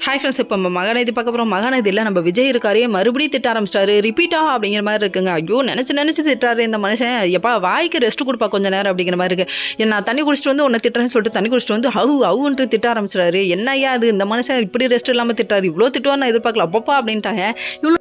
Hi friends, இப்போ நம்ம மகாநதி பார்க்க போகிறோம். மகாநதியில் நம்ம விஜய் இருக்காரே மறுபடியும் திட்ட ஆரம்பிச்சிட்டாரு. ரிப்பீட்டா அப்படிங்கிற மாதிரி இருக்குங்க. ஐயோ, நினச்சி திட்டாரு இந்த மனுஷன். எப்பா வாய்க்கு ரெஸ்ட் கொடுப்பா கொஞ்சம் நேரம் அப்படிங்கிற மாதிரி இருக்குது. நான் தண்ணி குடிச்சிட்டு வந்து உன்னை திட்டுறேன்னு சொல்லிட்டு தண்ணி குடிச்சிட்டு வந்து அவுன்ட்டு திட்ட ஆரம்பிச்சிட்டாரு. என்ன ஐயா அது, இந்த மனுஷன் இப்படி ரெஸ்ட் இல்லாமல் திட்டாரு. இவ்வளோ திட்டுவார் நான் எதிர்பார்க்கல. அப்பப்பா அப்படின்ட்டாங்க. இவ்வளோ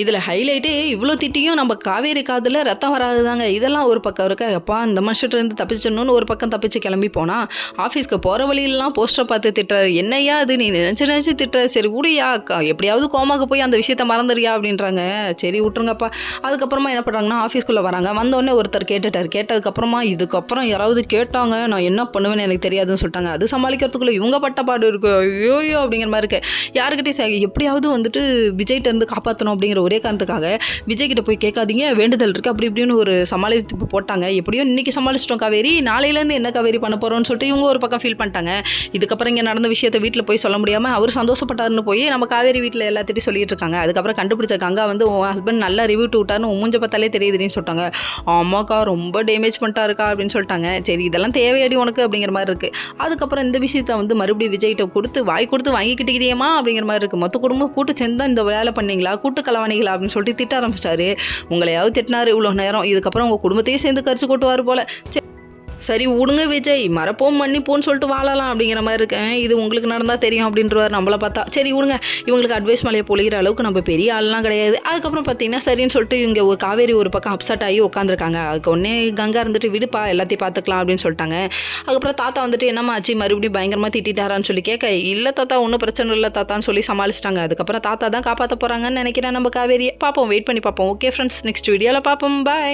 இதில் ஹைலைட்டே இவ்வளோ திட்டியும் நம்ம காவேரி காதில் ரத்தம் வராது தாங்க. இதெல்லாம் ஒரு பக்கம் இருக்க. அப்பா இந்த மனுஷத்துலேருந்து தப்பிச்சிடணும்னு ஒரு பக்கம் தப்பிச்சு கிளம்பி போனால் ஆஃபீஸ்க்கு போகிற வழியிலலாம் போஸ்டரை பார்த்து திட்டுறாரு. என்னையா அது, நீ நினச்சி திட்டுற, சரி விடுயா, எப்படியாவது கோமாக்கு போய் அந்த விஷயத்த மறந்துறியா அப்படின்றாங்க. சரி விட்டுருங்கப்பா. அதுக்கப்புறமா என்ன பண்ணுறாங்கன்னா ஆஃபீஸ்க்குள்ளே வராங்க. வந்தோடனே ஒருத்தர் கேட்டுட்டார். கேட்டதுக்கப்புறமா இதுக்கப்புறம் யாராவது கேட்டாங்க நான் என்ன பண்ணுவேன்னு எனக்கு தெரியாதுன்னு சொல்லிட்டாங்க. அது சமாளிக்கிறதுக்குள்ளே இவங்க பட்ட பாடு இருக்குது. ஐயோயோ அப்படிங்கிற மாதிரி இருக்குது. யாருக்கிட்டே எப்படியாவது வந்துட்டு விஜய்கிட்டேருந்து காப்பாற்றணும் அப்படிங்கிற ஒரே காரணத்துக்காக விஜய்கிட்ட போய் கேட்காதீங்க, வேண்டுதல் இருக்குது அப்படி இப்படின்னு ஒரு சமாளித்து போட்டாங்க. எப்படியோ இன்றைக்கி சமாளிச்சிட்டோம் காவேரி, நாளையிலேருந்து என்ன காவேரி பண்ண போகிறோன்னு சொல்லிட்டு இவங்க ஒரு பக்கம் ஃபீல் பண்ணிட்டாங்க. இதுக்கப்புறம் இங்கே நடந்த விஷயத்தை வீட்டில் போய் சொல்ல முடியாமல் அவர் சந்தோஷப்பட்டாருன்னு போய் நம்ம காவேரி வீட்டில் எல்லாத்திட்டையும் சொல்லிட்டு இருக்காங்க. அதுக்கப்புறம் கண்டுபிடிச்ச கங்கா வந்து உன் ஹஸ்பண்ட் நல்லா ரிவ்யூ விட்டாருன்னு மூஞ்ச பார்த்தாலே தெரியுதுன்னு சொல்லிட்டாங்க. ஆமாக்கா ரொம்ப டேமேஜ் பண்ணிட்டாருக்கா அப்படின்னு சொல்லிட்டாங்க. சரி இதெல்லாம் தேவையடி உனக்கு அப்படிங்கிற மாதிரி இருக்குது. அதுக்கப்புறம் இந்த விஷயத்தை வந்து மறுபடியும் விஜய்கிட்ட கொடுத்து வாங்கிக்கிட்டேமா அப்படிங்கிற மாதிரி இருக்குது. மொத்த குடும்பம் கூட்டு சேர்ந்து தான் இந்த வேலை பண்ணீங்களா, கூட்டு கலவாணிகளா அப்படின்னு சொல்லிட்டு திட்ட ஆரம்பிச்சிட்டாரு. உங்களையாவது திட்டினாரு இவ்வளோ நேரம், இதுக்கப்புறம் உங்கள் குடும்பத்தையே சேர்ந்து கரிச்சு கொட்டுவார் போல. சரி விடுங்க விஜய், மறப்போம் மன்னிப்போன்னு சொல்லிட்டு வாழலாம் அப்படிங்கிற மாதிரி இருக்கேன். இது உங்களுக்கு நடந்தால் தெரியும் அப்படின்றவார் நம்மளை பார்த்தா. சரி விடுங்க, இவங்களுக்கு அட்வைஸ் மலையை பொழிகிற அளவுக்கு நம்ம பெரிய ஆள்லாம் கிடையாது. அதுக்கப்புறம் பார்த்தீங்கன்னா சரின்னு சொல்லிட்டு இங்கே ஒரு காவேரி ஒரு பக்கம் அப்செட் ஆகி உட்காந்துருக்காங்க. அதுக்கு ஒன்றே கங்கா இருந்துட்டு விடுப்பா எல்லாத்தையும் பார்த்துக்கலாம் அப்படின்னு சொல்லிட்டாங்க. அதுக்கப்புறம் தாத்தா வந்துட்டு என்னம்மா ஆச்சு மறுபடியும் பயங்கரமாக திட்டாரான்னு சொல்லி கேட்க, இல்லை தாத்தா ஒன்றும் பிரச்சனை இல்லை தாத்தான்னு சொல்லி சமாளிச்சிட்டாங்க. அதுக்கப்புறம் தாத்தா தான் காப்பாற்ற போகிறாங்கன்னு நினைக்கிறேன் நம்ம காவேரியை. பார்ப்போம், வெயிட் பண்ணி பார்ப்போம். ஓகே ஃப்ரெண்ட்ஸ், நெக்ஸ்ட் வீடியோவில் பார்ப்போம். பாய்.